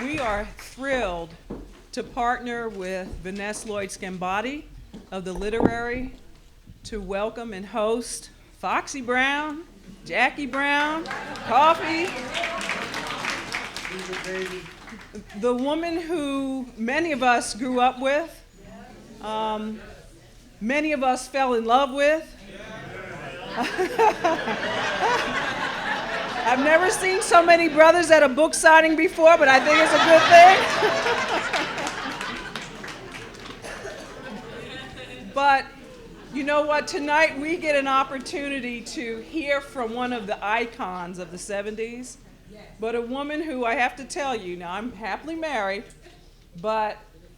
We are thrilled to partner with Vanessa Lloyd Scambati of The Literary to welcome and host Foxy Brown, Jackie Brown, Coffee, the woman who many of us grew up with, many of us fell in love with. I've never seen so many brothers at a book signing before, but I think it's a good thing. But you know what? Tonight we get an opportunity to hear from one of the icons of the 70s, but a woman who I have to tell you, now I'm happily married, but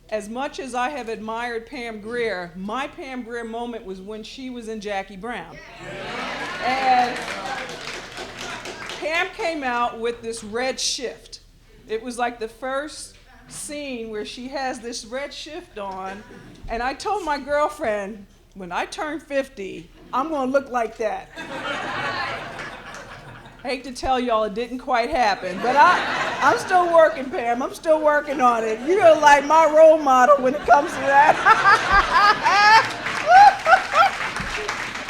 as much as I have admired Pam Grier, my Pam Grier moment was when she was in Jackie Brown. And Pam came out with this red shift. It was like the first scene where she has this red shift on, and I told my girlfriend, when I turn 50, I'm gonna look like that. I hate to tell y'all it didn't quite happen, but I'm still working, Pam. I'm still working on it. You're like my role model when it comes to that.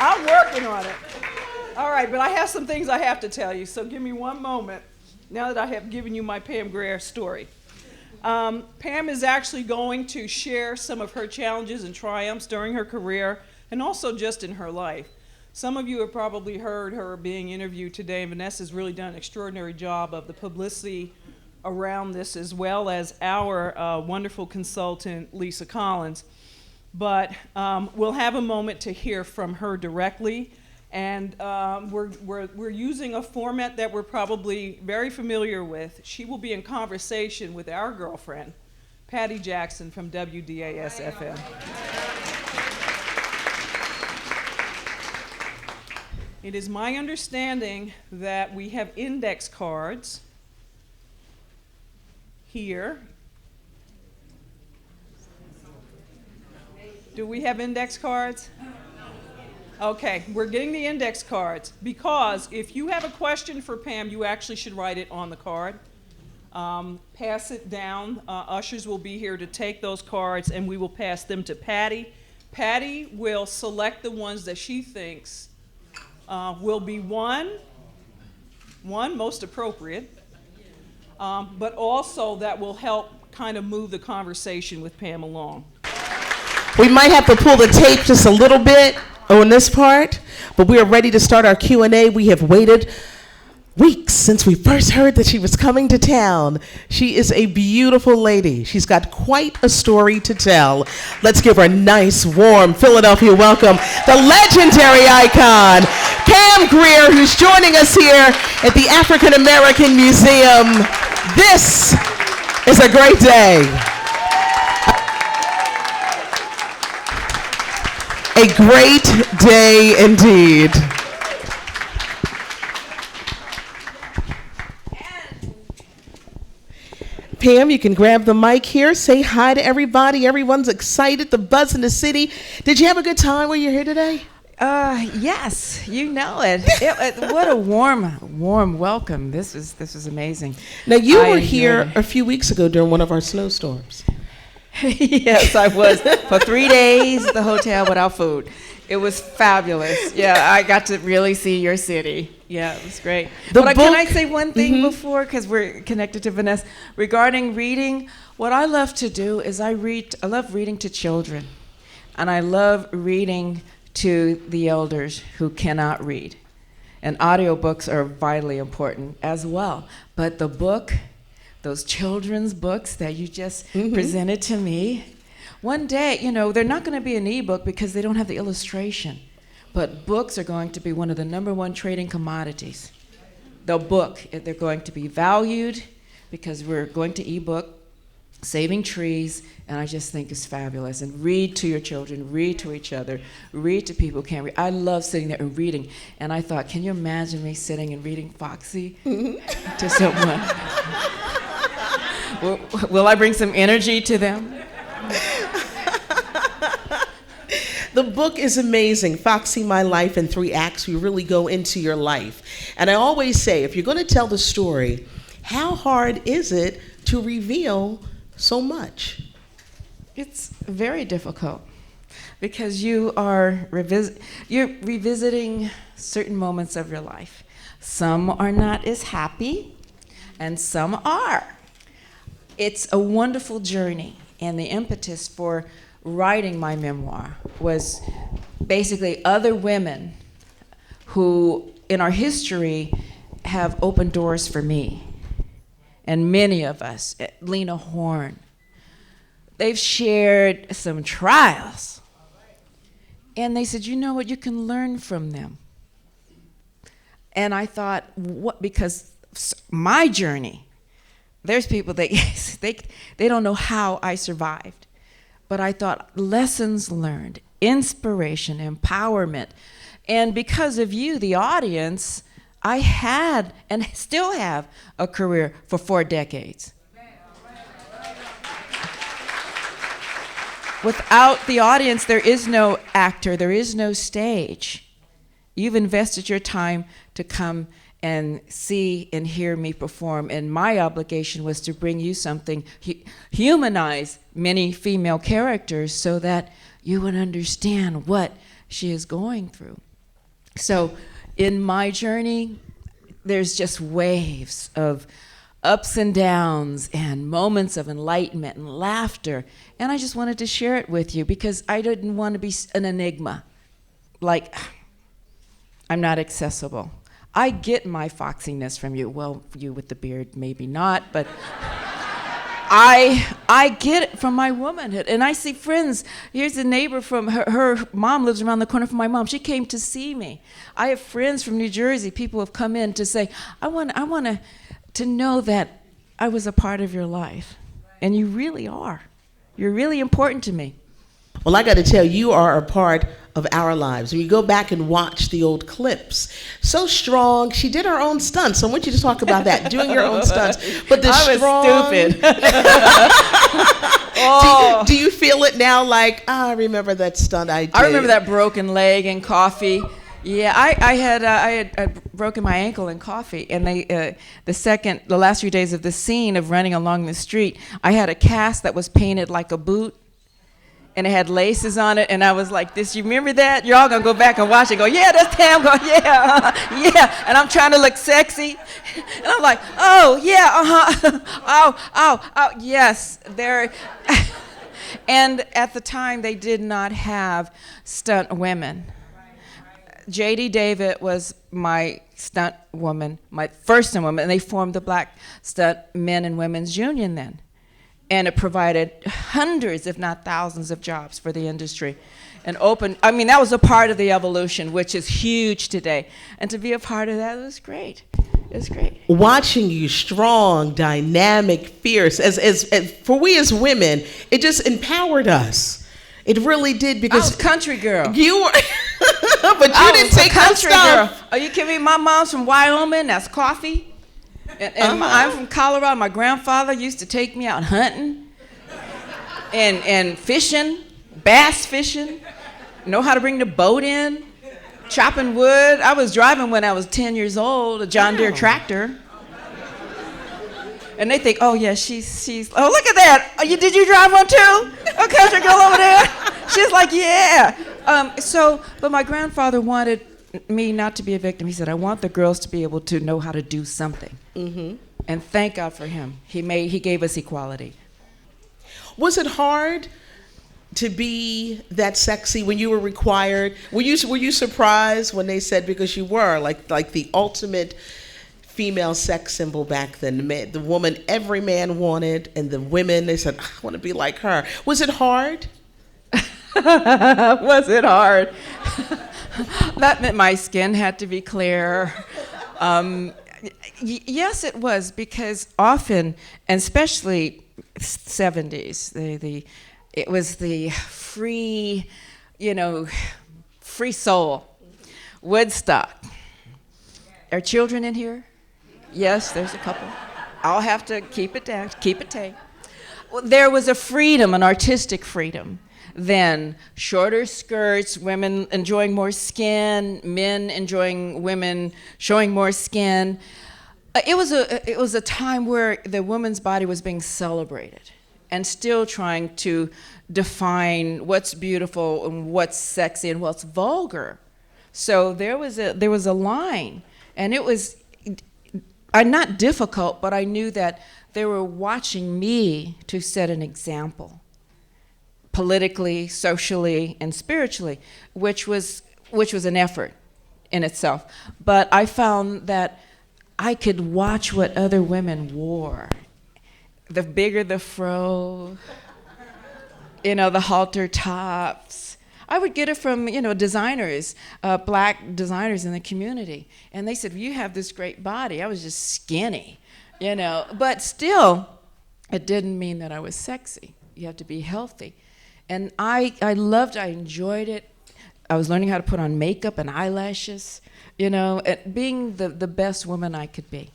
I'm working on it. All right, but I have some things I have to tell you, so give me one moment now that I have given you my Pam Grier story. Pam is actually going to share some of her challenges and triumphs during her career and also just in her life. Some of you have probably heard her being interviewed today, and Vanessa's really done an extraordinary job of the publicity around this, as well as our wonderful consultant, Lisa Collins. But we'll have a moment to hear from her directly. And we're using a format that we're probably very familiar with. She will be in conversation with our girlfriend, Patty Jackson from WDAS-FM. It is my understanding that we have index cards here. Do we have index cards? Okay, we're getting the index cards because if you have a question for Pam, you actually should write it on the card. Pass it down. Ushers will be here to take those cards, and we will pass them to Patty. Patty will select the ones that she thinks will be one most appropriate, but also that will help kind of move the conversation with Pam along. We might have to pull the tape just a little bit on this part, but we are ready to start our Q&A. We have waited weeks since we first heard that she was coming to town. She is a beautiful lady. She's got quite a story to tell. Let's give her a nice, warm Philadelphia welcome. The legendary icon, Pam Grier, who's joining us here at the African American Museum. This is a great day. A great day indeed. Pam, you can grab the mic here. Say hi to everybody. Everyone's excited. The buzz in the city. Did you have a good time when you're here today? Yes, you know it. What a warm welcome. This was amazing. Now, you were here a few weeks ago during one of our snowstorms. Yes, I was. For 3 days at the hotel without food. It was fabulous. Yeah, I got to really see your city. Yeah, it was great. Can I say one thing before, because we're connected to Vanessa, regarding reading? What I love to do is I love reading to children, and I love reading to the elders who cannot read. And audiobooks are vitally important as well. But the book, those children's books that you just presented to me, one day, they're not going to be an ebook because they don't have the illustration. But books are going to be one of the #1 trading commodities. The book, they're going to be valued because we're going to ebook, saving trees, and I just think it's fabulous. And read to your children, read to each other, read to people who can't read. I love sitting there and reading. And I thought, can you imagine me sitting and reading Foxy to someone? Will I bring some energy to them? The book is amazing. Foxy, My Life in 3 Acts. We really go into your life. And I always say, if you're going to tell the story, how hard is it to reveal so much? It's very difficult because you're revisiting certain moments of your life. Some are not as happy, and some are. It's a wonderful journey, and the impetus for writing my memoir was basically other women who, in our history, have opened doors for me. And many of us, Lena Horne, they've shared some trials. And they said, you know what, you can learn from them. And I thought, what? Because my journey, there's people that they don't know how I survived. But I thought, lessons learned, inspiration, empowerment. And because of you, the audience, I had and still have a career for 4 decades. Without the audience, there is no actor, there is no stage. You've invested your time to come and see and hear me perform, and my obligation was to bring you something, humanize many female characters so that you would understand what she is going through. So in my journey, there's just waves of ups and downs and moments of enlightenment and laughter. And I just wanted to share it with you because I didn't want to be an enigma. Like, I'm not accessible. I get my foxiness from you. Well, you with the beard, maybe not, but I get it from my womanhood. And I see friends. Here's a neighbor from her mom lives around the corner from my mom. She came to see me. I have friends from New Jersey. People have come in to say, I want to know that I was a part of your life. And you really are. You're really important to me. Well, I got to tell you, you are a part of our lives. When you go back and watch the old clips, so strong. She did her own stunts. So I want you to talk about that, doing your own stunts. But the I was stupid. Do you feel it now? Like, I remember that stunt I did. I remember that broken leg in Coffee. Yeah, I had broken my ankle in Coffee, and the last few days of the scene of running along the street, I had a cast that was painted like a boot, and it had laces on it, and I was like this. You remember that? You're all gonna go back and watch it. Go, yeah, that's Pam. Go, yeah, yeah. And I'm trying to look sexy, and I'm like, oh yeah, oh, yes, there. And at the time, they did not have stunt women. J.D. David was my stunt woman, my first stunt woman, and they formed the Black Stunt Men and Women's Union then. And it provided hundreds, if not thousands, of jobs for the industry. And that was a part of the evolution, which is huge today. And to be a part of that, it was great. It was great. Watching you strong, dynamic, fierce, as for we as women, it just empowered us. It really did, because I was a country girl. You were, but you didn't take country that stuff. Girl. Are you kidding me? My mom's from Wyoming. That's Coffee. And I'm from Colorado. My grandfather used to take me out hunting and fishing, bass fishing. Know how to bring the boat in, chopping wood. I was driving when I was 10 years old, a John Deere tractor. And they think, oh yeah, she's. Oh, look at that! Did you drive one too? A country girl over there. She's like, yeah. But my grandfather wanted me not to be a victim. He said, I want the girls to be able to know how to do something. Mm-hmm. And thank God for him. He gave us equality. Was it hard to be that sexy when you were required? Were you surprised when they said, because you were like the ultimate female sex symbol back then, the woman every man wanted, and the women, they said, I want to be like her. Was it hard? Was it hard? That meant my skin had to be clear. Yes, it was, because often, and especially 70s, it was the free soul. Woodstock. Are children in here? Yes, there's a couple. I'll have to keep it down, keep it tame. Well, there was a freedom, an artistic freedom. Then shorter skirts, women enjoying more skin, men enjoying women showing more skin. It was a time where the woman's body was being celebrated, and still trying to define what's beautiful and what's sexy and what's vulgar. So there was a line, and it was not difficult, but I knew that they were watching me to set an example, politically, socially, and spiritually, which was an effort in itself. But I found that I could watch what other women wore. The bigger the fro, the halter tops. I would get it from, designers, black designers in the community. And they said, well, you have this great body. I was just skinny, But still, it didn't mean that I was sexy. You have to be healthy. And I enjoyed it. I was learning how to put on makeup and eyelashes, and being the best woman I could be.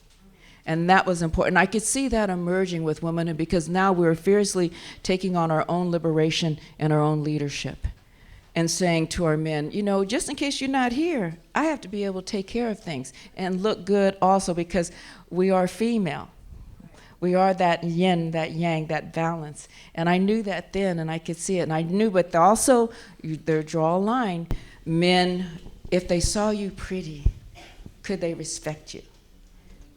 And that was important. I could see that emerging with women, because now we're fiercely taking on our own liberation and our own leadership, and saying to our men, just in case you're not here, I have to be able to take care of things and look good also, because we are female. We are that yin, that yang, that balance. And I knew that then, and I could see it. And I knew, but also, they draw a line. Men, if they saw you pretty, could they respect you?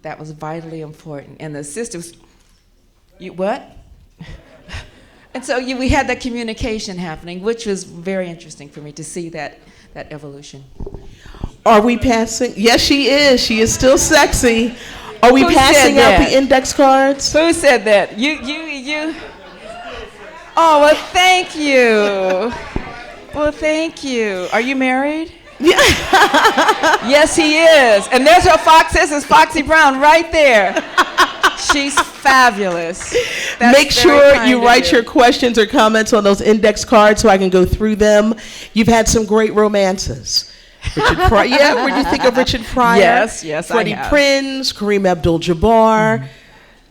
That was vitally important. And the sisters, you what? And so we had that communication happening, which was very interesting for me to see that evolution. Are we passing? Yes, she is. She is still sexy. Are we passing out the index cards? Who said that? You. Oh, well, thank you. Well, thank you. Are you married? Yeah. Yes, he is. And there's her Fox is Foxy Brown right there. She's fabulous. Make sure you write your questions or comments on those index cards so I can go through them. You've had some great romances. Richard Pryor. Yeah, where do you think of Richard Pryor? Yes, Freddie I have. Prinze, Kareem Abdul-Jabbar. Mm-hmm.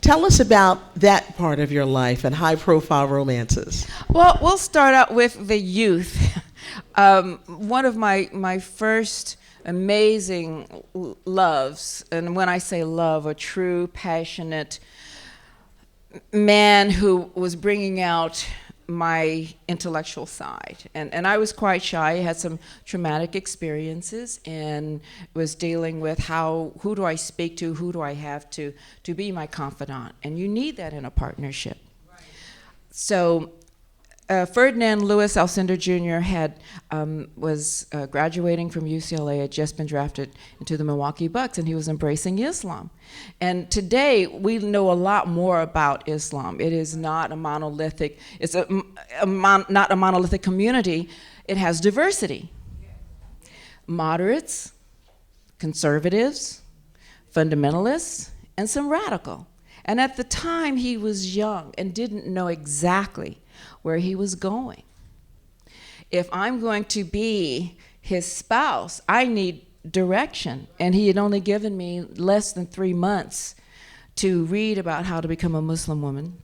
Tell us about that part of your life and high-profile romances. Well, we'll start out with the youth. One of my first amazing loves, and when I say love, a true, passionate man who was bringing out my intellectual side. And I was quite shy. I had some traumatic experiences and was dealing with who do I speak to, who do I have to be my confidant. And you need that in a partnership. So Ferdinand Lewis Alcindor Jr. was graduating from UCLA, had just been drafted into the Milwaukee Bucks, and he was embracing Islam. And today, we know a lot more about Islam. It is not a monolithic, it's not a monolithic community. It has diversity. Moderates, conservatives, fundamentalists, and some radical. And at the time, he was young and didn't know exactly where he was going. If I'm going to be his spouse, I need direction. And he had only given me less than 3 months to read about how to become a Muslim woman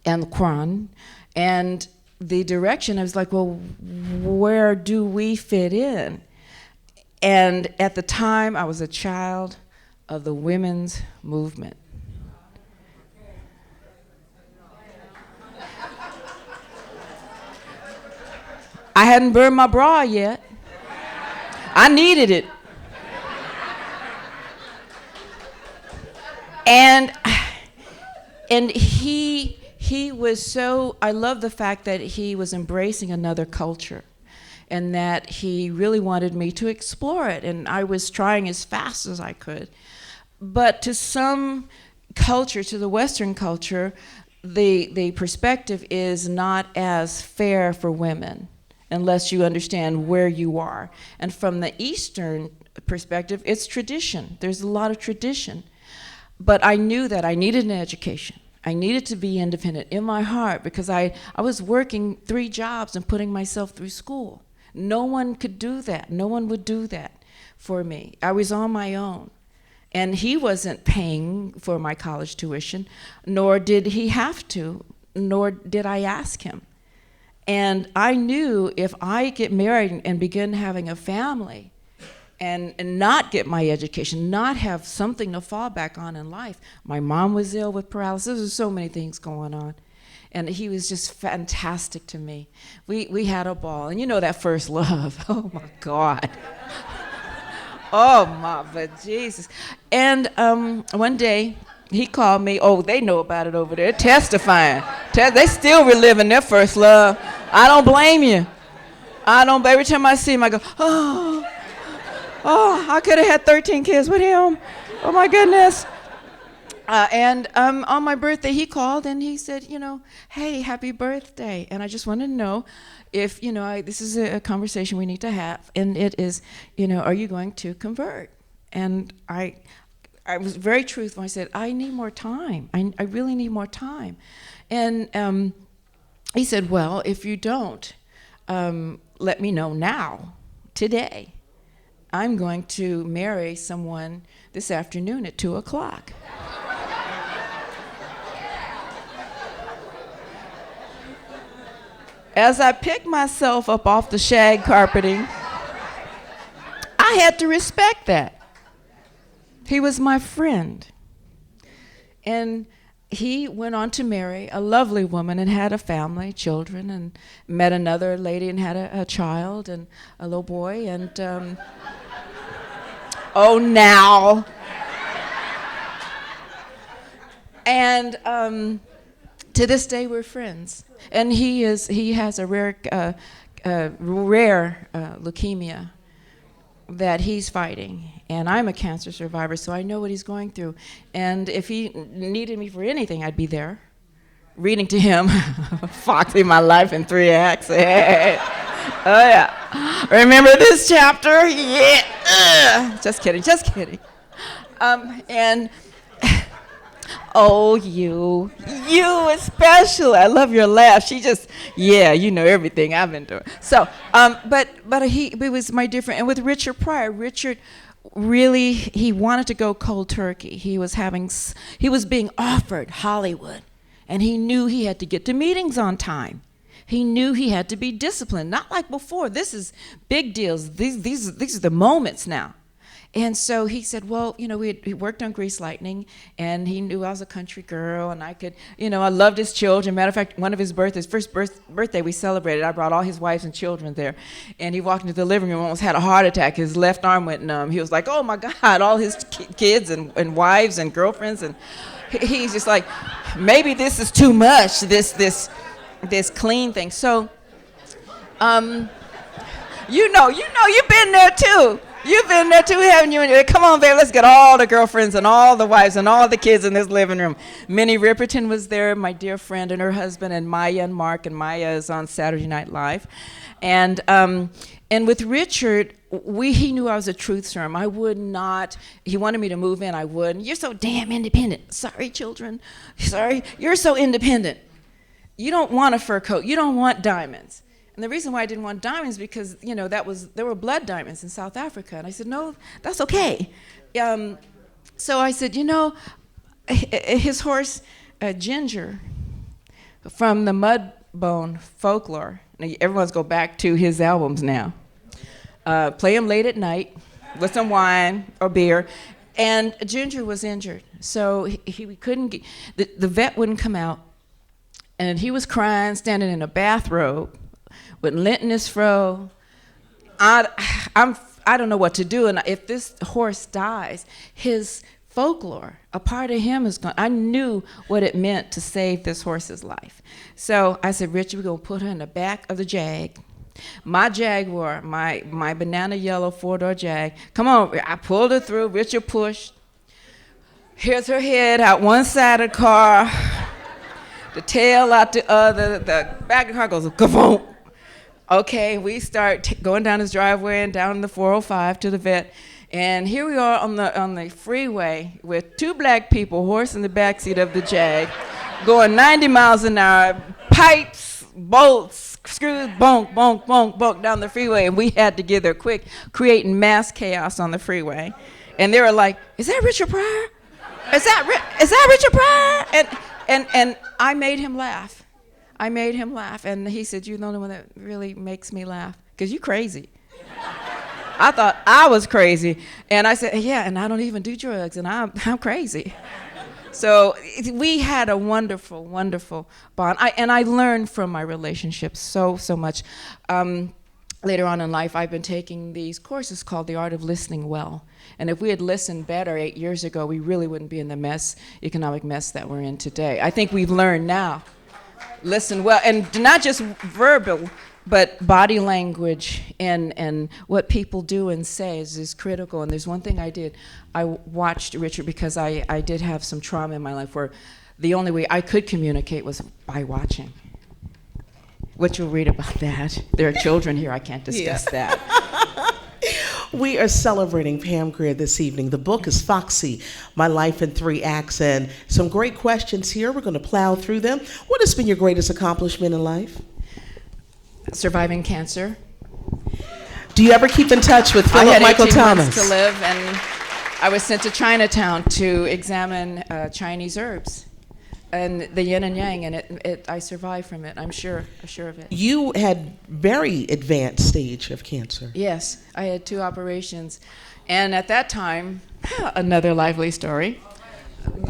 and the Quran. And the direction, I was like, well, where do we fit in? And at the time, I was a child of the women's movement. I hadn't burned my bra yet. I needed it. And he was so, I love the fact that he was embracing another culture and that he really wanted me to explore it. And I was trying as fast as I could. But to some culture, to the Western culture, the perspective is not as fair for women, unless you understand where you are. And from the Eastern perspective, it's tradition. There's a lot of tradition. But I knew that I needed an education. I needed to be independent in my heart because I was working 3 jobs and putting myself through school. No one could do that. No one would do that for me. I was on my own. And he wasn't paying for my college tuition, nor did he have to, nor did I ask him. And I knew if I get married and begin having a family, and not get my education, not have something to fall back on in life. My mom was ill with paralysis. There's so many things going on. And he was just fantastic to me. We had a ball. And you know that first love. Oh, my God. Oh, my, but Jesus. And one day, he called me. Oh, they know about it over there, testifying. They still reliving their first love. I don't blame you. Every time I see him, I go, oh, I could have had 13 kids with him. Oh, my goodness. And on my birthday, he called and he said, hey, happy birthday. And I just wanted to know if, this is a conversation we need to have. And it is, are you going to convert? And I was very truthful. I said, I need more time. I really need more time. And he said, well, if you don't, let me know now, today. I'm going to marry someone this afternoon at 2:00. As I picked myself up off the shag carpeting, I had to respect that. He was my friend. And he went on to marry a lovely woman and had a family, children, and met another lady and had a child and a little boy. And oh, now. And to this day, we're friends. And he has a rare leukemia that he's fighting. And I'm a cancer survivor, so I know what he's going through. And if he needed me for anything, I'd be there, reading to him Foxy, My Life in 3 Acts. Hey. Oh, yeah. Remember this chapter? Yeah. Just kidding. And oh, you especially. I love your laugh. She just, everything I've been doing. So, but he was my dear friend. And with Richard Pryor, Richard really, he wanted to go cold turkey. He was being offered Hollywood, and he knew he had to get to meetings on time. He knew he had to be disciplined, not like before. This is big deals. These are the moments now. And so he said, well, he worked on Grease Lightning, and he knew I was a country girl, and I could, I loved his children. Matter of fact, one of his first birthday we celebrated, I brought all his wives and children there. And he walked into the living room, almost had a heart attack. His left arm went numb. He was like, oh, my God, all his kids and wives and girlfriends. And he's just like, maybe this is too much, this clean thing. So, you've been there, too. You've been there too, haven't you? Come on, babe, let's get all the girlfriends and all the wives and all the kids in this living room. Minnie Riperton was there, my dear friend, and her husband, and Maya and Mark, and Maya is on Saturday Night Live. And with Richard, he knew I was a truth serum. He wanted me to move in, I wouldn't. You're so damn independent. Sorry, children. Sorry, you're so independent. You don't want a fur coat. You don't want diamonds. And the reason why I didn't want diamonds because, there were blood diamonds in South Africa. And I said, no, that's okay. So I said, his horse, Ginger, from the Mudbone folklore. Now, everyone's go back to his albums now. Play him late at night with some wine or beer. And Ginger was injured. So he couldn't the vet wouldn't come out. And he was crying, standing in a bathrobe, with lint in his fro. I don't know what to do. And if this horse dies, his folklore, a part of him is gone. I knew what it meant to save this horse's life. So I said, Richard, we're going to put her in the back of the Jag. My Jaguar, my banana yellow 4-door Jag. Come on, I pulled her through. Richard pushed. Here's her head out one side of the car, the tail out the other. The back of the car goes, ka-boom. Okay, we start going down his driveway and down the 405 to the vet. And here we are on the freeway with 2 black people, horse in the backseat of the Jag, going 90 miles an hour, pipes, bolts, screws, bonk, bonk, bonk, bonk down the freeway. And we had to get there quick, creating mass chaos on the freeway. And they were like, is that Richard Pryor? Is that Richard Pryor? And I made him laugh. And he said, you're the only one that really makes me laugh, because you're crazy. I thought I was crazy. And I said, yeah, and I don't even do drugs, and I'm crazy. So we had a wonderful, wonderful bond. I learned from my relationship so much. Later on in life, I've been taking these courses called The Art of Listening Well. And if we had listened better 8 years ago, we really wouldn't be in the economic mess that we're in today. I think we've learned now. Listen well, and not just verbal, but body language and what people do and say is critical. And there's one thing I did. I watched Richard because I did have some trauma in my life where the only way I could communicate was by watching. What you'll read about that. There are children here, I can't discuss that. We are celebrating Pam Grier this evening. The book is Foxy, My Life in 3 Acts, and some great questions here. We're going to plow through them. What has been your greatest accomplishment in life? Surviving cancer. Do you ever keep in touch with Philip Michael Thomas? I had 18 months to live, and I was sent to Chinatown to examine Chinese herbs and the yin and yang, and I survived from it. I'm sure of it. You had very advanced stage of cancer. Yes, I had 2 operations, and at that time, another lively story.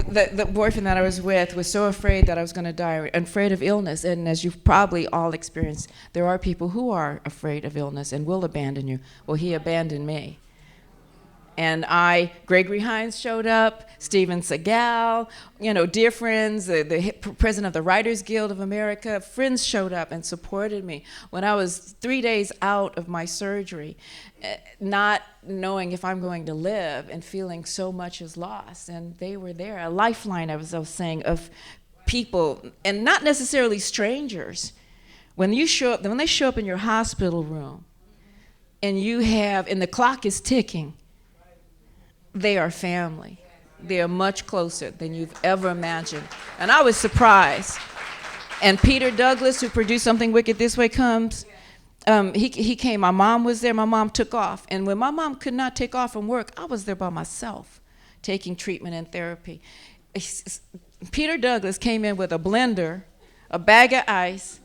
The boyfriend that I was with was so afraid that I was going to die, afraid of illness. And as you've probably all experienced, there are people who are afraid of illness and will abandon you. Well, he abandoned me. And Gregory Hines showed up, Steven Seagal, dear friends, the president of the Writers Guild of America, friends showed up and supported me. When I was 3 days out of my surgery, not knowing if I'm going to live and feeling so much is lost, and they were there, a lifeline, I was saying, of people, and not necessarily strangers. When they show up in your hospital room, and the clock is ticking, they are family. They are much closer than you've ever imagined. And I was surprised. And Peter Douglas, who produced Something Wicked This Way Comes, he came. My mom was there. My mom took off. And when my mom could not take off from work, I was there by myself, taking treatment and therapy. Peter Douglas came in with a blender, a bag of ice,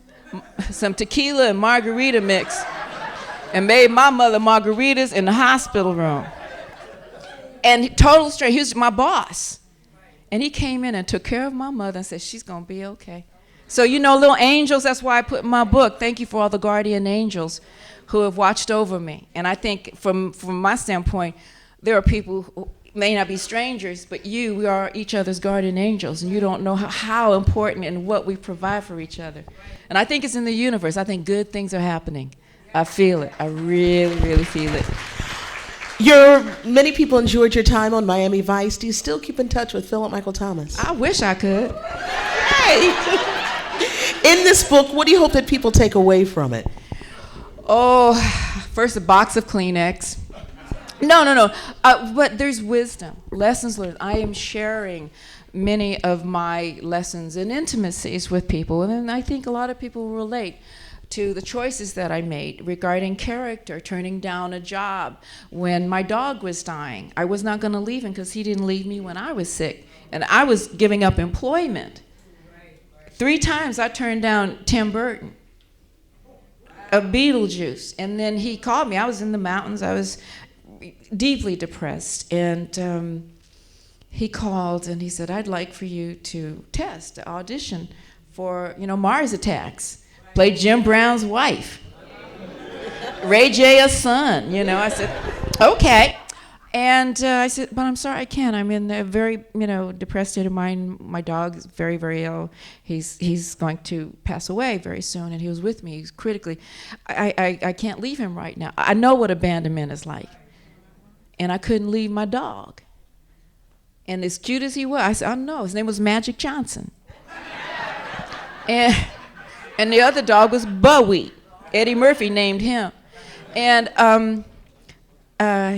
some tequila and margarita mix, and made my mother margaritas in the hospital room. And total straight, he was my boss. And he came in and took care of my mother and said, she's going to be okay. So, little angels, that's why I put in my book, thank you for all the guardian angels who have watched over me. And I think from my standpoint, there are people who may not be strangers, but we are each other's guardian angels. And you don't know how important and what we provide for each other. And I think it's in the universe. I think good things are happening. I feel it. I really, really feel it. Many people enjoyed your time on Miami Vice. Do you still keep in touch with Philip Michael Thomas? I wish I could. Hey! In this book, what do you hope that people take away from it? Oh, first a box of Kleenex. No. But there's wisdom, lessons learned. I am sharing many of my lessons and intimacies with people, and I think a lot of people will relate to the choices that I made regarding character, turning down a job. When my dog was dying, I was not going to leave him because he didn't leave me when I was sick. And I was giving up employment. 3 times I turned down Tim Burton of Beetlejuice. And then he called me. I was in the mountains. I was deeply depressed. And he called and he said, I'd like for you to audition for, Mars Attacks. Played Jim Brown's wife. Ray J's son, I said, okay. And I said, but I'm sorry, I can't. I'm in a very, depressed state of mind. My dog is very, very ill. He's going to pass away very soon, and he was with me. He's critically. I can't leave him right now. I know what abandonment is like. And I couldn't leave my dog. And as cute as he was, I said, I know. His name was Magic Johnson. And the other dog was Bowie. Eddie Murphy named him. And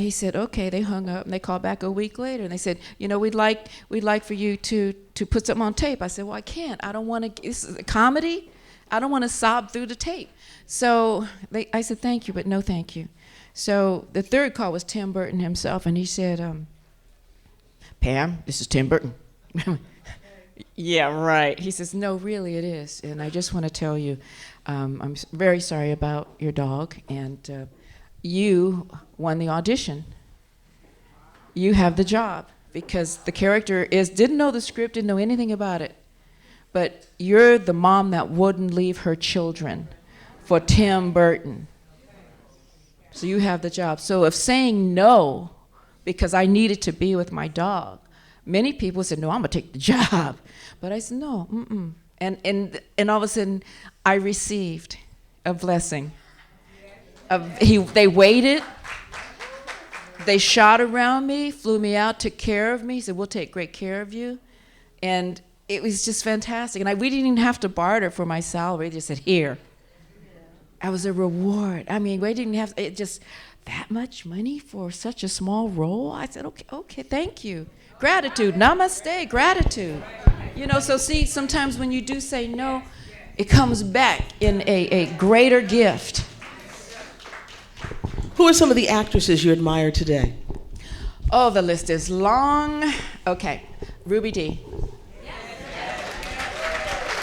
he said, okay. They hung up, and they called back a week later, and they said, we'd like for you to put something on tape. I said, well, I can't. I don't want to. This is a comedy. I don't want to sob through the tape. So I said, thank you, but no thank you. So the third call was Tim Burton himself, and he said, Pam, this is Tim Burton. Yeah, right. He says, no, really it is. And I just want to tell you, I'm very sorry about your dog, and you won the audition. You have the job, because the character didn't know the script, didn't know anything about it. But you're the mom that wouldn't leave her children for Tim Burton. So you have the job. So if saying no, because I needed to be with my dog, many people said, no, I'm gonna take the job. But I said, no, mm-mm. And all of a sudden, I received a blessing. They waited. They shot around me, flew me out, took care of me, said, we'll take great care of you. And it was just fantastic. And we didn't even have to barter for my salary. They just said, here. That was a reward. I mean, we didn't have just that much money for such a small role. I said, okay, thank you. Gratitude, namaste, gratitude. You know, so see, sometimes when you do say no, it comes back in a greater gift. Who are some of the actresses you admire today? Oh, the list is long. Okay, Ruby Dee.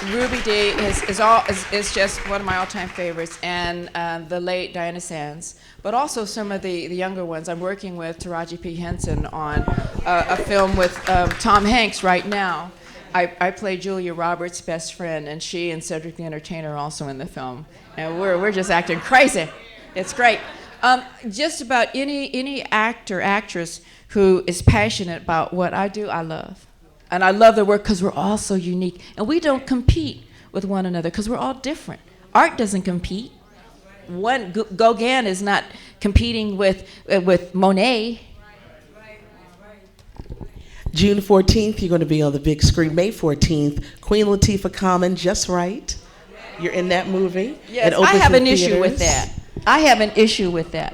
Ruby Dee is just one of my all-time favorites, and the late Diana Sands, but also some of the younger ones. I'm working with Taraji P. Henson on a film with Tom Hanks right now. I play Julia Roberts' best friend, and she and Cedric the Entertainer are also in the film, and we're just acting crazy. It's great. Just about any actor, actress who is passionate about what I do, I love. And I love their work because we're all so unique. And we don't compete with one another because we're all different. Art doesn't compete. Gauguin is not competing with Monet. June 14th, you're going to be on the big screen. May 14th, Queen Latifah Common, Just Right. You're in that movie. Yes, I have an issue with that. I have an issue with that.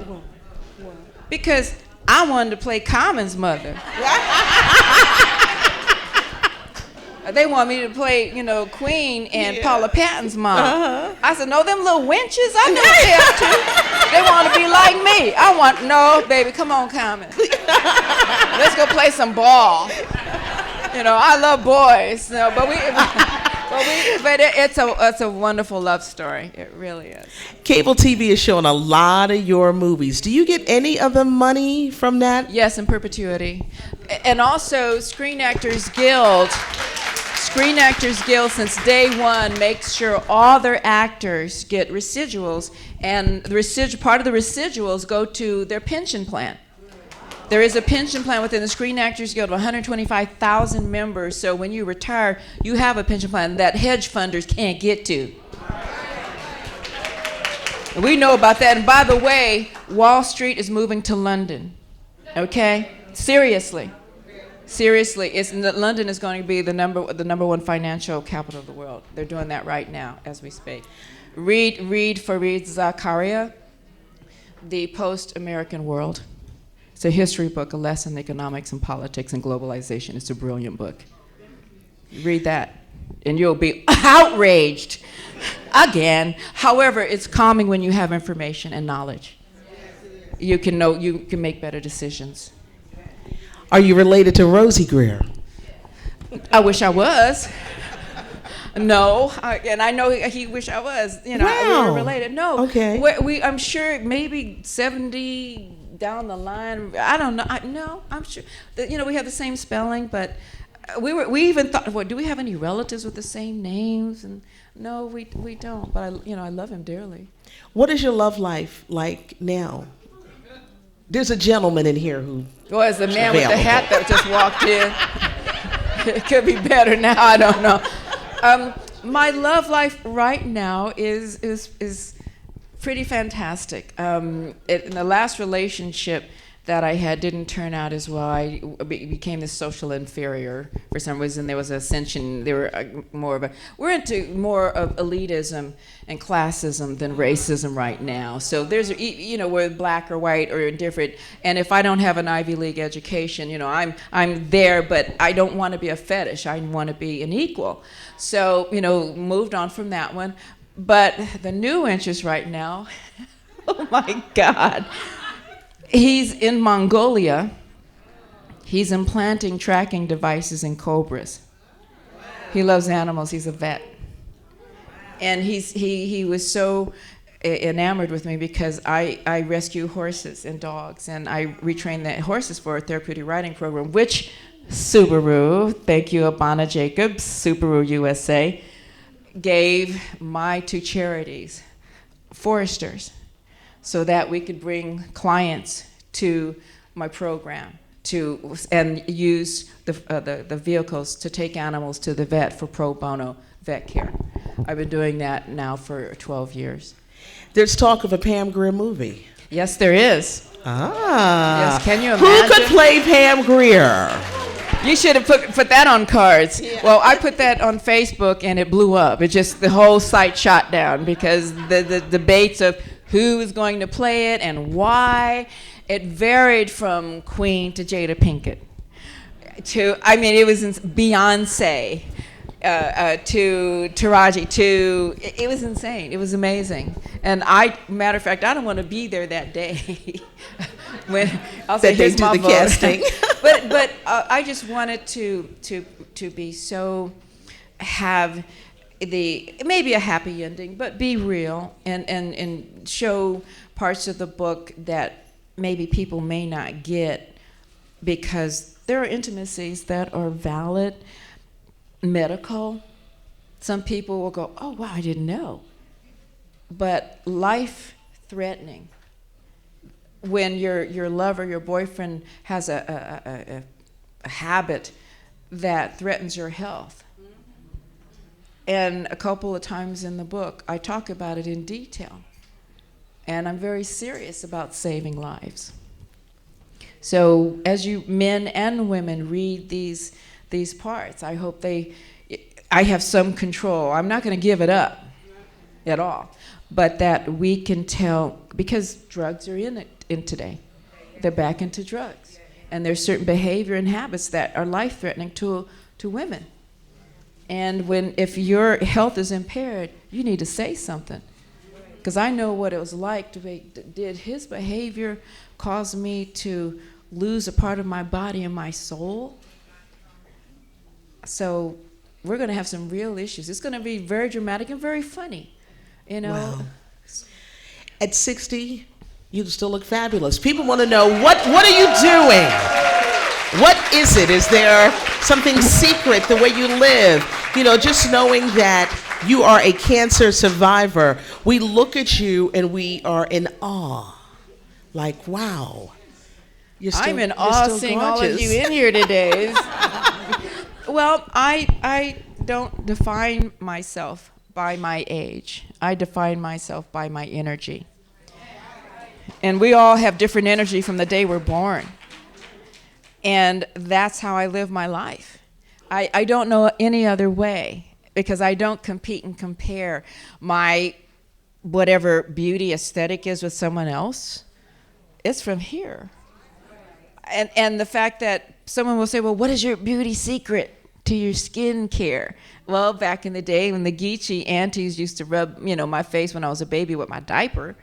Because I wanted to play Common's mother. They want me to play, Queen and Paula Patton's mom. I said, no, them little wenches, I know what they up to. They want to be like me. No, baby, come on, Common. Let's go play some ball. I love boys, but it's a wonderful love story. It really is. Cable TV is showing a lot of your movies. Do you get any of the money from that? Yes, in perpetuity. And also, Screen Actors Guild, since day one, makes sure all their actors get residuals, and part of the residuals go to their pension plan. There is a pension plan within the Screen Actors Guild of 125,000 members, so when you retire, you have a pension plan that hedge funders can't get to. And we know about that. And by the way, Wall Street is moving to London, okay? Seriously, London is going to be the number one financial capital of the world. They're doing that right now as we speak. Read Fareed Zakaria, The Post-American World. It's a history book, a lesson in economics and politics and globalization. It's a brilliant book. Read that, and you'll be outraged again. However, it's calming when you have information and knowledge. You can make better decisions. Are you related to Rosie Grier? I wish I was. No, and I know he wish I was. We were related. No, okay. I'm sure maybe 70 down the line. I don't know. No, I'm sure. We have the same spelling, but we even thought, do we have any relatives with the same names? And no, we don't. But I love him dearly. What is your love life like now? There's a gentleman in here who. Well, it's the man with the hat that just walked in. It could be better now. I don't know. My love life right now is pretty fantastic. In the last relationship that I had didn't turn out as well. I became this social inferior for some reason. There was ascension. We're into more of elitism and classism than racism right now. So there's, we're black or white or indifferent. And if I don't have an Ivy League education, I'm there, but I don't want to be a fetish. I want to be an equal. So, moved on from that one. But the new interest right now, oh my God. He's in Mongolia. He's implanting tracking devices in cobras. He loves animals. He's a vet. And he was so enamored with me because I rescue horses and dogs, and I retrain the horses for a therapeutic riding program, which Subaru, thank you, Abana Jacobs, Subaru USA, gave my two charities, foresters, so that we could bring clients to my program and use the vehicles to take animals to the vet for pro bono vet care. I've been doing that now for 12 years. There's talk of a Pam Grier movie. Yes, there is. Ah. Yes, can you imagine? Who could play Pam Grier? You should have put that on cards. Yeah. Well, I put that on Facebook and it blew up. It just, the whole site shot down because the debates of who was going to play it and why, it varied from Queen to Jada Pinkett. It was Beyonce. To Taraji, it was insane. It was amazing. And matter of fact, I don't want to be there that day when I'll say, here's my vote. Casting. but I just wanted to be so, have maybe a happy ending, but be real and show parts of the book that maybe people may not get, because there are intimacies that are valid, medical. Some people will go, oh wow, I didn't know. But life-threatening, when your lover, your boyfriend has a habit that threatens your health. And a couple of times in the book, I talk about it in detail. And I'm very serious about saving lives. So as you men and women read these parts, I hope I have some control. I'm not going to give it up at all, but that we can tell, because drugs are in today. They're back into drugs. And there's certain behavior and habits that are life-threatening to women. And if your health is impaired, you need to say something. Because I know what it was like did his behavior cause me to lose a part of my body and my soul? So we're going to have some real issues. It's going to be very dramatic and very funny, you know. Wow. At 60, you still look fabulous. People want to know, what are you doing? What is it? Is there something secret, the way you live? You know, just knowing that you are a cancer survivor, we look at you and we are in awe. Like, wow. I'm in awe seeing all of you in here today. Well, I don't define myself by my age. I define myself by my energy. And we all have different energy from the day we're born. And that's how I live my life. I don't know any other way, because I don't compete and compare my whatever beauty aesthetic is with someone else. It's from here. And the fact that someone will say, well, what is your beauty secret to your skin care? Well, back in the day when the Geechee aunties used to rub, my face when I was a baby with my diaper,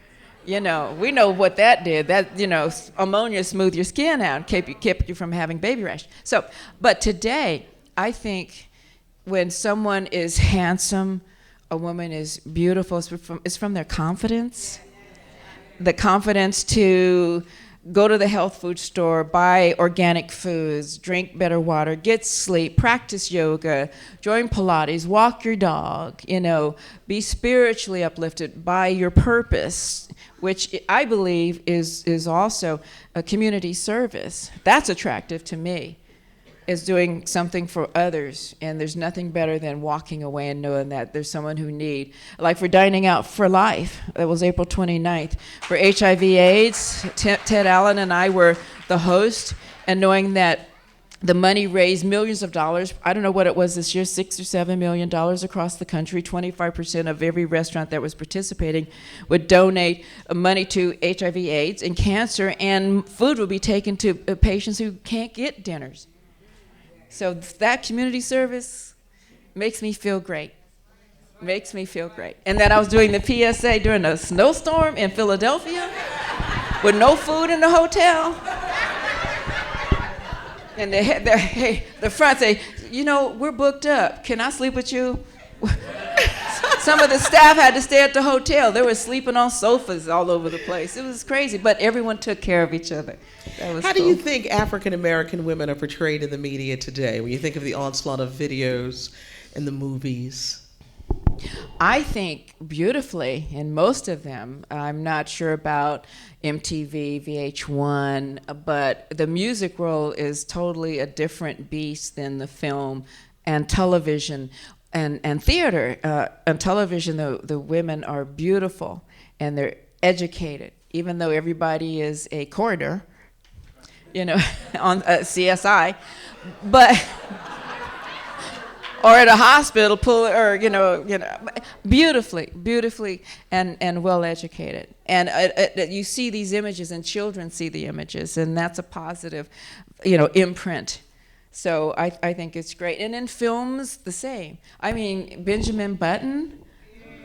we know what that did. That, ammonia smoothed your skin out, kept you from having baby rash. So, but today, I think when someone is handsome, a woman is beautiful, it's from their confidence. The confidence to go to the health food store, buy organic foods, drink better water, get sleep, practice yoga, join Pilates, walk your dog, be spiritually uplifted by your purpose, which I believe is also a community service. That's attractive to me, is doing something for others. And there's nothing better than walking away and knowing that there's someone who need. Like for Dining Out for Life, that was April 29th. For HIV/AIDS, Ted Allen and I were the host, and knowing that the money raised millions of dollars. I don't know what it was this year, $6 or $7 million across the country. 25% of every restaurant that was participating would donate money to HIV/AIDS and cancer, and food would be taken to patients who can't get dinners. So that community service makes me feel great. Makes me feel great. And then I was doing the PSA during a snowstorm in Philadelphia with no food in the hotel. And the front say, we're booked up. Can I sleep with you? Some of the staff had to stay at the hotel. They were sleeping on sofas all over the place. It was crazy, but everyone took care of each other. That was How cool. do you think African American women are portrayed in the media today when you think of the onslaught of videos and the movies? I think beautifully in most of them. I'm not sure about MTV, VH1, but the music role is totally a different beast than the film and television and theater. On television, the women are beautiful and they're educated, even though everybody is a coroner, on CSI, but or at a hospital, beautifully and well educated. And you see these images, and children see the images, and that's a positive, imprint. So I think it's great. And in films, the same. I mean, Benjamin Button,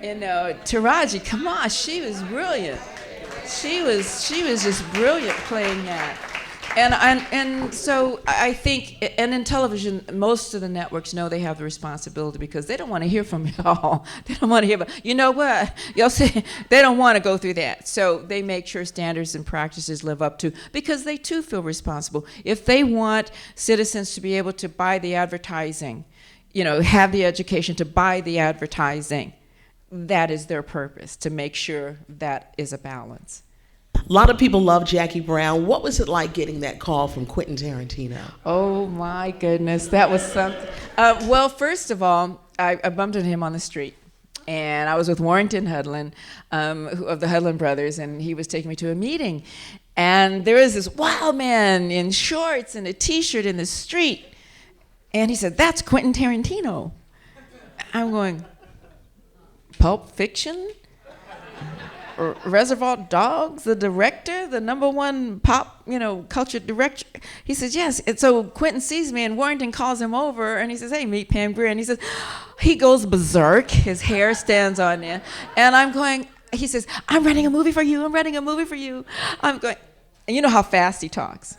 Taraji, come on, she was brilliant. She was just brilliant playing that. And so I think, and in television, most of the networks know they have the responsibility because they don't want to hear from y'all. They don't want to hear about, you know what? Y'all say they don't want to go through that. So they make sure standards and practices live up to, because they too feel responsible. If they want citizens to be able to buy the advertising, have the education to buy the advertising, that is their purpose, to make sure that is a balance. A lot of people love Jackie Brown. What was it like getting that call from Quentin Tarantino? Oh my goodness, that was something. Well, first of all, I bumped into him on the street, and I was with Warrington Hudlin, of the Hudlin brothers, and he was taking me to a meeting. And there was this wild man in shorts and a T-shirt in the street, and he said, "That's Quentin Tarantino." I'm going, Pulp Fiction? Reservoir Dogs, the director, the #1 pop, culture director. He says, yes. And so Quentin sees me, and Warrington calls him over, and he says, "Hey, meet Pam Grier." And he says, he goes berserk. His hair stands on end. And I'm going, he says, "I'm writing a movie for you. I'm writing a movie for you." I'm going, and you know how fast he talks.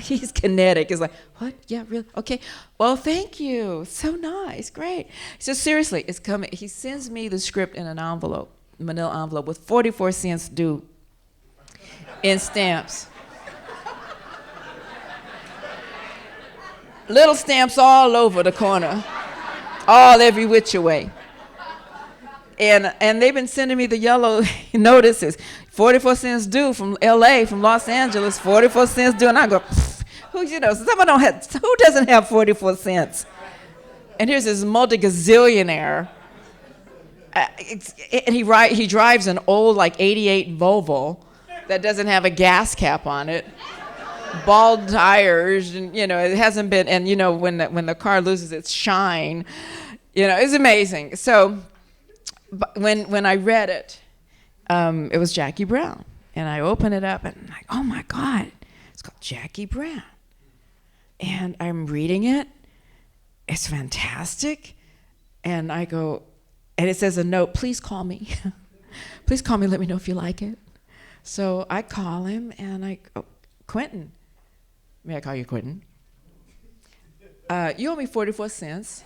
He's kinetic. He's like, "What? Yeah, really? Okay. Well, thank you. So nice. Great." He says, "Seriously, it's coming." He sends me the script in an envelope. Manila envelope with 44 cents due in stamps. Little stamps all over the corner, all every which way. And they've been sending me the yellow notices, 44 cents due from LA, from Los Angeles, 44 cents due. And I go, who doesn't have 44 cents? And here's this multi-gazillionaire. And he drives an old, 88 Volvo that doesn't have a gas cap on it, bald tires, and it hasn't been. And when the car loses its shine, it's amazing. So, when I read it, it was Jackie Brown, and I open it up and I'm like, oh my God, it's called Jackie Brown, and I'm reading it. It's fantastic, and I go. And it says a note, "Please call me. Please call me, let me know if you like it." So I call him, and I go, "Quentin, may I call you Quentin? You owe me 44 cents.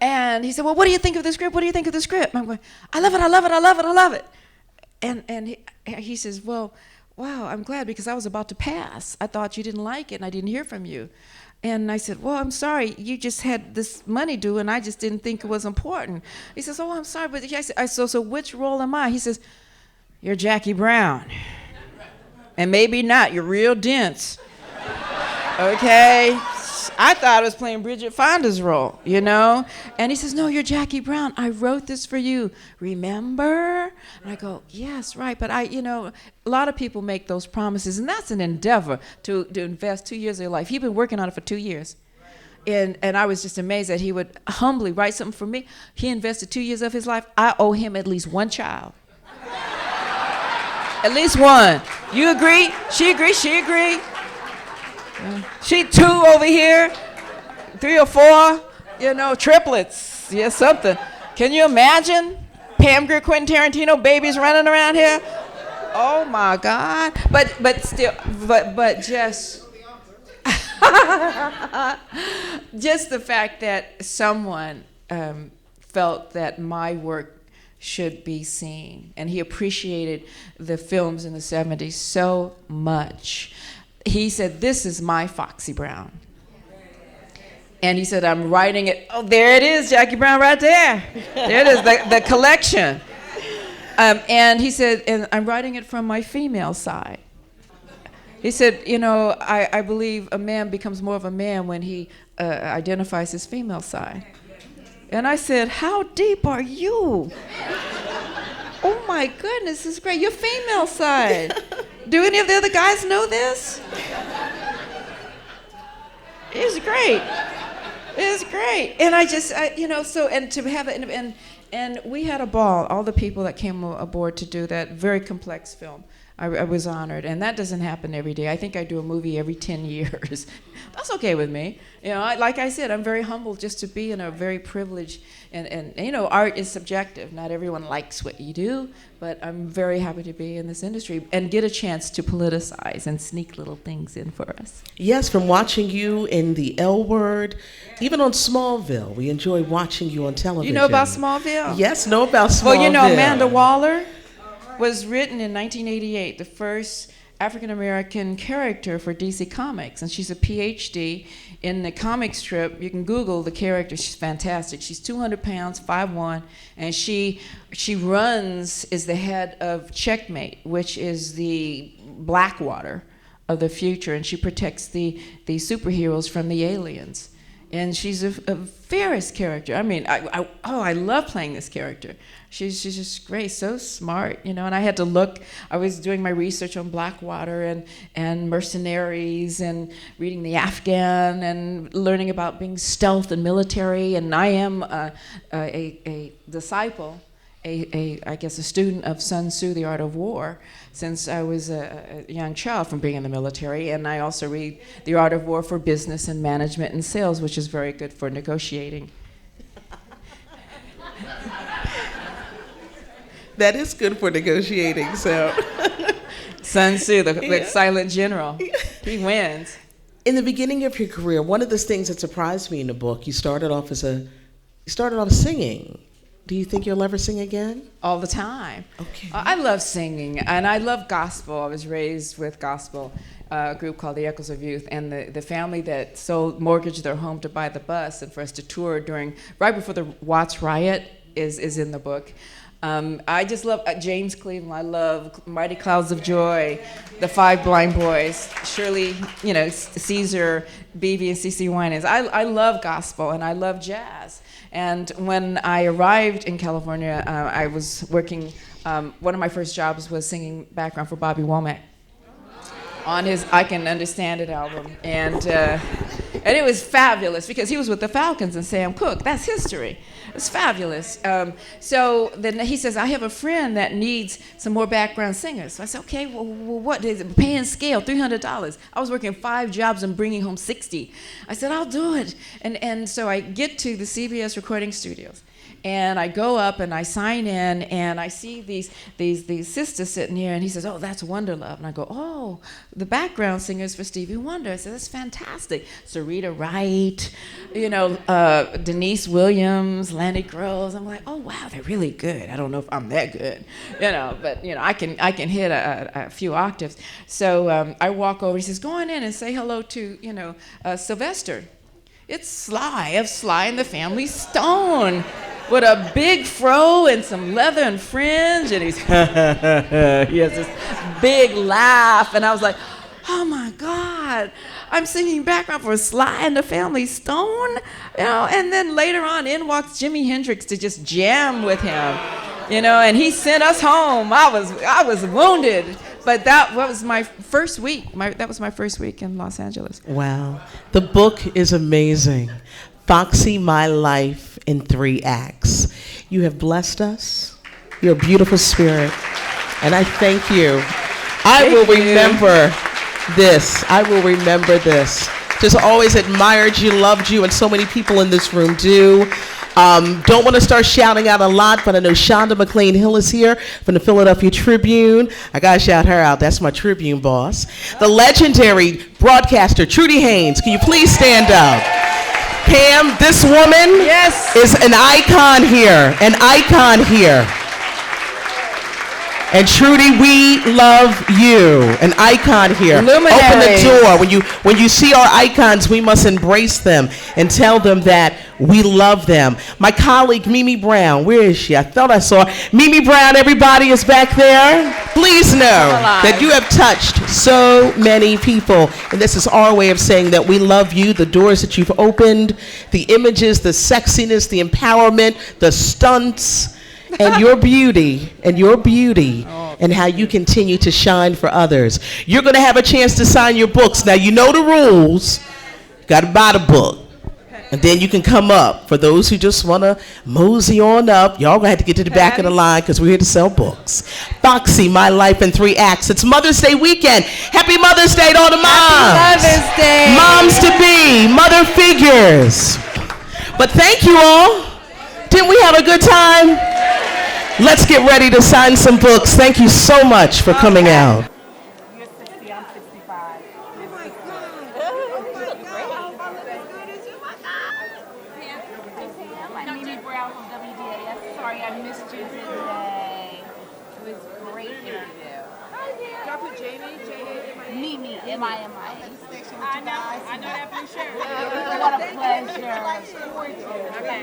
And he said, "Well, what do you think of the script? What do you think of the script?" And I'm going, "I love it, I love it, I love it, I love it." And he says, "Well, wow, I'm glad, because I was about to pass. I thought you didn't like it, and I didn't hear from you." And I said, "Well, I'm sorry, you just had this money due, and I just didn't think it was important." He says, "Oh, I'm sorry, but I said, so which role am I?" He says, "You're Jackie Brown. And maybe not, you're real dense." Okay? I thought I was playing Bridget Fonda's role, And he says, "No, you're Jackie Brown. I wrote this for you. Remember?" And I go, "Yes, right." But a lot of people make those promises, and that's an endeavor to invest 2 years of your life. He'd been working on it for 2 years. And I was just amazed that he would humbly write something for me. He invested 2 years of his life. I owe him at least one child. At least one. You agree? She agrees? She agreed? She 2 over here, 3 or 4, triplets, something. Can you imagine Pam Grier, Quentin Tarantino, babies running around here? Oh my God! But still, but just Just the fact that someone felt that my work should be seen, and he appreciated the films in the 70s so much. He said, "This is my Foxy Brown." And he said, "I'm writing it." Oh, there it is, Jackie Brown, right there. There it is, the collection. And he said, "And I'm writing it from my female side." He said, I believe a man becomes more of a man when he identifies his female side. And I said, "How deep are you?" Oh my goodness, this is great. Your female side. Do any of the other guys know this? It's great. It's great. And and to have it, and we had a ball, all the people that came aboard to do that very complex film. I was honored, and that doesn't happen every day. I think I do a movie every 10 years. That's okay with me. Like I said, I'm very humbled just to be in a very privileged, and art is subjective. Not everyone likes what you do, but I'm very happy to be in this industry and get a chance to politicize and sneak little things in for us. Yes, from watching you in the L Word, even on Smallville, we enjoy watching you on television. You know about Smallville? Yes, know about Smallville. Well, Amanda Waller was written in 1988, the first African-American character for DC Comics, and she's a PhD in the comic strip. You can Google the character. She's fantastic. She's 200 pounds, 5'1", and she is the head of Checkmate, which is the Blackwater of the future, and she protects the superheroes from the aliens. And she's a fierce character. I mean, I love playing this character. She's just great, so smart, And I had to look. I was doing my research on Blackwater and mercenaries and reading the Afghan and learning about being stealth and military. And I am a disciple, I guess a student of Sun Tzu, The Art of War, since I was a young child from being in the military. And I also read The Art of War for business and management and sales, which is very good for negotiating. That is good for negotiating, so. Sun Tzu, the silent general, he wins. In the beginning of your career, one of the things that surprised me in the book, you started off singing. Do you think you'll ever sing again? All the time. Okay. I love singing, and I love gospel. I was raised with gospel, a group called the Echoes of Youth, and the family that mortgaged their home to buy the bus and for us to tour right before the Watts riot is in the book. I just love James Cleveland. I love Mighty Clouds of Joy, the Five Blind Boys, Shirley, Caesar, BB, and CeCe Winans. I love gospel, and I love jazz. And when I arrived in California, I was working, one of my first jobs was singing background for Bobby Womack on his I Can Understand It album. And it was fabulous because he was with the Falcons and Sam Cooke. That's history. It's fabulous. So then he says, "I have a friend that needs some more background singers." So I said, "Okay, well what is it? Paying scale, $300. I was working 5 jobs and bringing home 60. I said, "I'll do it." And so I get to the CBS recording studios. And I go up and I sign in and I see these sisters sitting here, and he says, "Oh, that's Wonder Love." And I go, "Oh, the background singers for Stevie Wonder." I said, "That's fantastic." Sarita Wright, Denise Williams, Lanny Groves. I'm like, "Oh wow, they're really good." I don't know if I'm that good, but I can hit a few octaves. So I walk over. He says, "Go on in and say hello to Sylvester." It's Sly of Sly and the Family Stone, with a big fro and some leather and fringe, and he has this big laugh, and I was like, "Oh my God, I'm singing background for Sly and the Family Stone," And then later on, in walks Jimi Hendrix to just jam with him, and he sent us home. I was wounded. But that was my first week. That was my first week in Los Angeles. Wow. The book is amazing. Foxy, My Life in 3 Acts. You have blessed us. You're a beautiful spirit. And I thank you. I will remember this. I will remember this. Just always admired you, loved you, and so many people in this room do. Don't want to start shouting out a lot, but I know Shonda McLean Hill is here from the Philadelphia Tribune. I got to shout her out. That's my Tribune boss. The legendary broadcaster, Trudy Haynes. Can you please stand up? Pam, this woman is an icon here. An icon here. And Trudy, we love you. An icon here. Luminaries. Open the door. When you see our icons, we must embrace them and tell them that we love them. My colleague, Mimi Brown, where is she? I thought I saw her. Mimi Brown, everybody is back there. Please know that you have touched so many people. And this is our way of saying that we love you, the doors that you've opened, the images, the sexiness, the empowerment, the stunts, and your beauty, and how you continue to shine for others. You're going to have a chance to sign your books. Now, you know the rules. Got to buy the book. And then you can come up. For those who just want to mosey on up, y'all going to have to get to the back of the line because we're here to sell books. Foxy, My Life in 3 Acts. It's Mother's Day weekend. Happy Mother's Day to all the moms. Happy Mother's Day. Moms-to-be, mother figures. But thank you all. Didn't we have a good time? Let's get ready to sign some books. Thank you so much for coming out. You're 60, I'm 65. Oh my God. Oh my God. I'm as good as you. My God. I'm Mimi Brown from WDAS. Sorry I missed you today. It was a great interview. Dr. Jamie, Mimi, M-I-M-I. I know that for sure. What a pleasure. Okay.